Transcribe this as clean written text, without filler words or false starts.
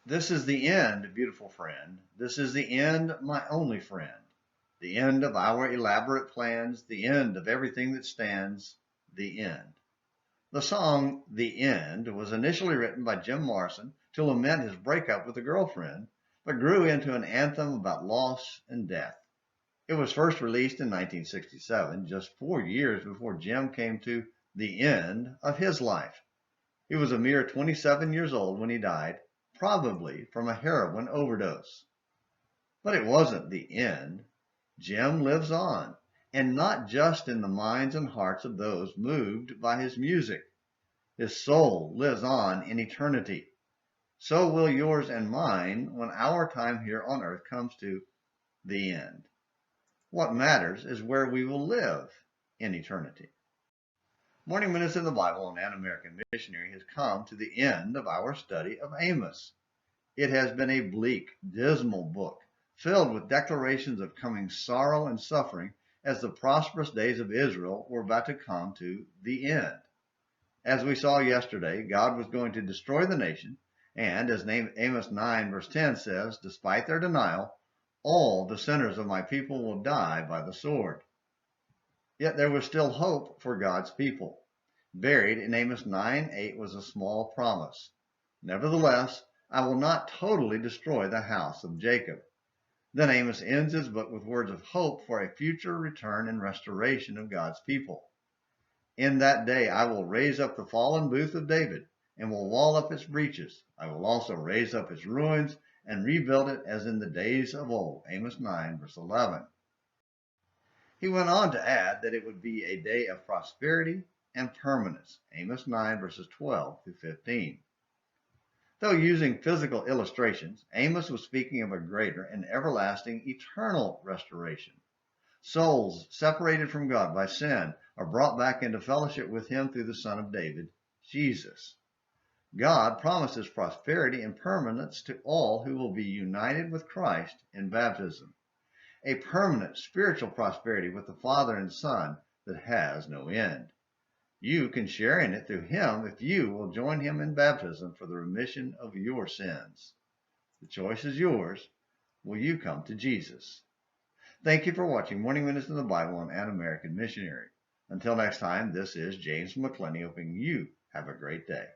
This is the end, beautiful friend. This is the end, my only friend. The end of our elaborate plans, the end of everything that stands, the end. The song, The End, was initially written by Jim Morrison to lament his breakup with a girlfriend, but grew into an anthem about loss and death. It was first released in 1967, just 4 years before Jim came to the end of his life. He was a mere 27 years old when he died, probably from a heroin overdose. But it wasn't the end. Jim lives on, and not just in the minds and hearts of those moved by his music. His soul lives on in eternity. So will yours and mine when our time here on earth comes to the end. What matters is where we will live in eternity. Morning Minutes in the Bible on An American Missionary has come to the end of our study of Amos. It has been a bleak, dismal book, filled with declarations of coming sorrow and suffering as the prosperous days of Israel were about to come to the end. As we saw yesterday, God was going to destroy the nation, and as Amos 9 verse 10 says, despite their denial, all the sinners of my people will die by the sword. Yet there was still hope for God's people. Buried in Amos 9:8 was a small promise. Nevertheless, I will not totally destroy the house of Jacob. Then Amos ends his book with words of hope for a future return and restoration of God's people. In that day I will raise up the fallen booth of David and will wall up its breaches. I will also raise up its ruins and rebuild it as in the days of old. Amos 9 verse 11. He went on to add that it would be a day of prosperity and permanence. Amos 9 verses 12 through 15. Though using physical illustrations, Amos was speaking of a greater and everlasting eternal restoration. Souls separated from God by sin are brought back into fellowship with him through the Son of David, Jesus. God promises prosperity and permanence to all who will be united with Christ in baptism. A permanent spiritual prosperity with the Father and Son that has no end. You can share in it through him if you will join him in baptism for the remission of your sins. The choice is yours. Will you come to Jesus? Thank you for watching Morning Minutes in the Bible on An American Missionary. Until next time, this is James McClenny hoping you have a great day.